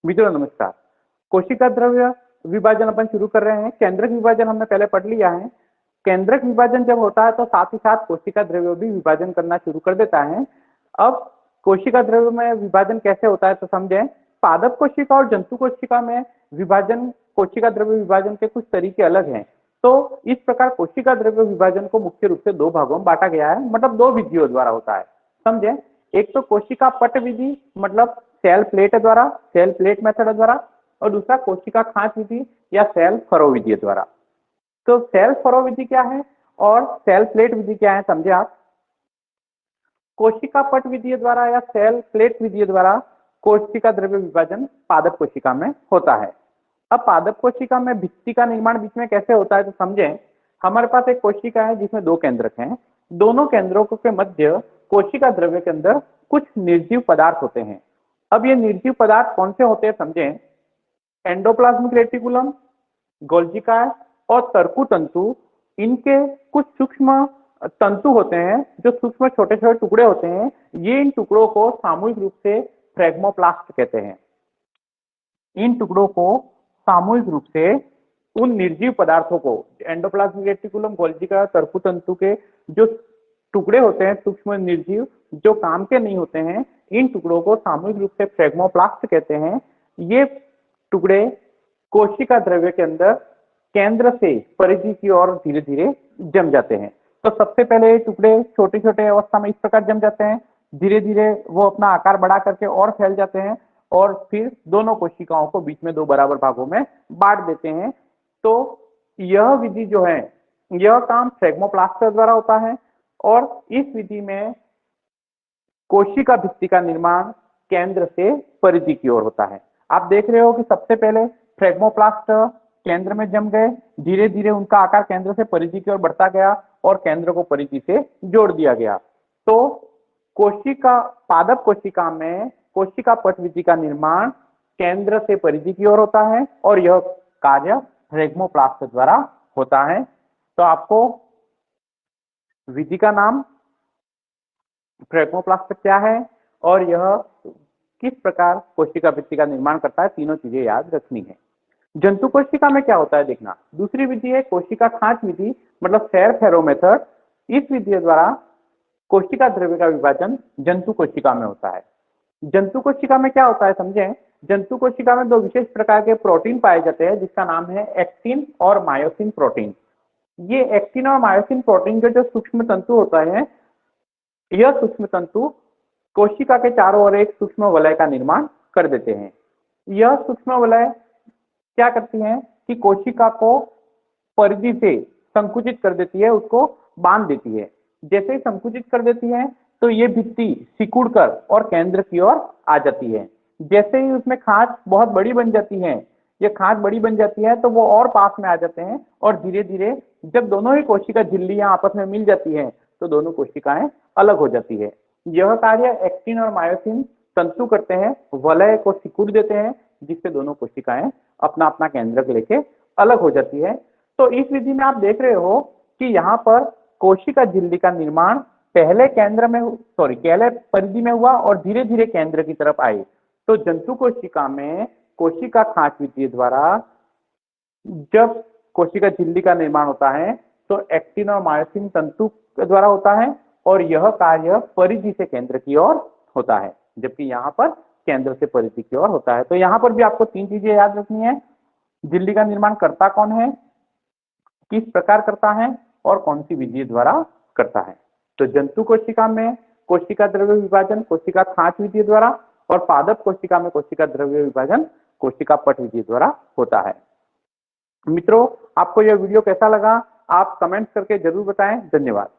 मित्रों नमस्कार। कोशिका द्रव्य विभाजन अपन शुरू कर रहे हैं। केंद्रक विभाजन हमने पहले पढ़ लिया है। केंद्रक विभाजन जब होता है तो साथ ही साथ कोशिका द्रव्य भी विभाजन करना शुरू कर देता है। अब कोशिका द्रव्य में विभाजन कैसे होता है तो समझें। पादप कोशिका और जंतु कोशिका में विभाजन, कोशिका द्रव्य विभाजन के कुछ तरीके अलग हैं। तो इस प्रकार कोशिका द्रव्य विभाजन को मुख्य रूप से दो भागों में बांटा गया है, मतलब दो विधियों द्वारा होता है। समझे, एक तो कोशिका पट विधि मतलब सेल प्लेट द्वारा, सेल प्लेट मेथड द्वारा, और दूसरा कोशिका खांच विधि या सेल फरो विधि द्वारा। तो सेल फरो विधि क्या है और सेल प्लेट विधि क्या है समझे आप। कोशिका पट विधि द्वारा या सेल प्लेट विधि द्वारा कोशिका द्रव्य विभाजन पादप कोशिका में होता है। अब पादप कोशिका में भित्ति का निर्माण बीच में कैसे होता है तो समझें। हमारे पास एक कोशिका है जिसमें दो केंद्रक हैं। दोनों केंद्रों के मध्य कोशिका द्रव्य के अंदर कुछ निर्जीव पदार्थ होते हैं। अब ये निर्जीव पदार्थ कौन से होते हैं समझें। एंडोप्लाज्मिक रेटिकुलम, गोल्जिका और तरकु तंतु, इनके कुछ सूक्ष्म तंतु होते हैं जो सूक्ष्म छोटे छोटे टुकड़े होते हैं। ये इन टुकड़ों को सामूहिक रूप से फ्रेगमोप्लास्ट कहते हैं। इन टुकड़ों को सामूहिक रूप से उन निर्जीव पदार्थों को, एंडोप्लाज्मिक रेटिकुलम, गोल्जिका, तरकु तंतु के जो टुकड़े होते हैं सूक्ष्म निर्जीव जो काम के नहीं होते हैं, इन टुकड़ों को सामूहिक रूप से फ्रेगमोप्लास्ट कहते हैं। ये टुकड़े कोशिका द्रव्य के अंदर केंद्र से परिधि की ओर धीरे धीरे जम जाते हैं। तो सबसे पहले ये टुकड़े छोटे छोटे अवस्था में इस प्रकार जम जाते हैं, धीरे धीरे वो अपना आकार बढ़ा करके और फैल जाते हैं और फिर दोनों कोशिकाओं को बीच में दो बराबर भागों में बांट देते हैं। तो यह विधि जो है, यह काम फ्रेगमोप्लास्ट द्वारा होता है और इस विधि में कोशिका भित्ति का निर्माण केंद्र से परिधि की ओर होता है। आप देख रहे हो कि सबसे पहले फ्रेगमोप्लास्ट केंद्र में जम गए, धीरे धीरे उनका आकार केंद्र से परिधि की ओर बढ़ता गया और केंद्र को परिधि से जोड़ दिया गया। तो कोशिका, पादप कोशिका में कोशिका पट विधि का निर्माण केंद्र से परिधि की ओर होता है और यह कार्य फ्रेगमोप्लास्ट द्वारा होता है। तो आपको विधि का नाम फ्रेगमोप्लास्ट क्या है और यह किस प्रकार कोशिका भित्ति का निर्माण करता है, तीनों चीजें याद रखनी है। जंतु कोशिका में क्या होता है देखना। दूसरी विधि है कोशिका खांच विधि मतलब सेल फेरो मेथड। इस विधि द्वारा कोशिका द्रव्य का विभाजन जंतु कोशिका में होता है। जंतु कोशिका में क्या होता है समझें। जंतु कोशिका में दो विशेष प्रकार के प्रोटीन पाए जाते हैं जिसका नाम है एक्टिन और मायोसिन प्रोटीन। ये एक्टिन और मायोसिन प्रोटीन के जो सूक्ष्म तंतु होता है, यह सूक्ष्म तंतु कोशिका के चारों ओर एक सूक्ष्म वलय का निर्माण कर देते हैं। यह सूक्ष्म वलय क्या करती हैं कि कोशिका को परिधि से संकुचित कर देती है, उसको बांध देती है। जैसे ही संकुचित कर देती है तो ये भित्ति सिकुड़कर और केंद्र की ओर आ जाती है। जैसे ही उसमें खांच बहुत बड़ी बन जाती है, ये खांच बड़ी बन जाती है तो वो और पास में आ जाते हैं और धीरे धीरे जब दोनों ही कोशिका झिल्लियां आपस में मिल जाती है तो दोनों कोशिकाएं अलग हो जाती है। यह कार्य एक्टिन और मायोसिन तंतु करते हैं, वलय को सिकुड़ देते हैं जिससे दोनों कोशिकाएं अपना अपना केंद्रक लेके अलग हो जाती है। तो इस विधि में आप देख रहे हो कि यहाँ पर कोशिका झिल्ली का निर्माण पहले केंद्र में, पहले परिधि में हुआ और धीरे धीरे केंद्र की तरफ आई। तो जंतु कोशिका में कोशिका खांच विधि द्वारा जब कोशिका झिल्ली का निर्माण होता है तो एक्टिन और मायोसिन तंतु के द्वारा होता है और यह कार्य परिधि से केंद्र की ओर होता है, जबकि यहाँ पर केंद्र से परिधि की ओर होता है। तो यहाँ पर भी आपको तीन चीजें याद रखनी है। झिल्ली का निर्माण करता कौन है, किस प्रकार करता है और कौन सी विधि द्वारा करता है। तो जंतु कोशिका में कोशिका द्रव्य विभाजन कोशिका खांच विधि द्वारा और पादप कोशिका में कोशिका द्रव्य विभाजन कोशिका पट विधि द्वारा होता है। मित्रों, आपको यह वीडियो कैसा लगा आप कमेंट्स करके जरूर बताएं। धन्यवाद।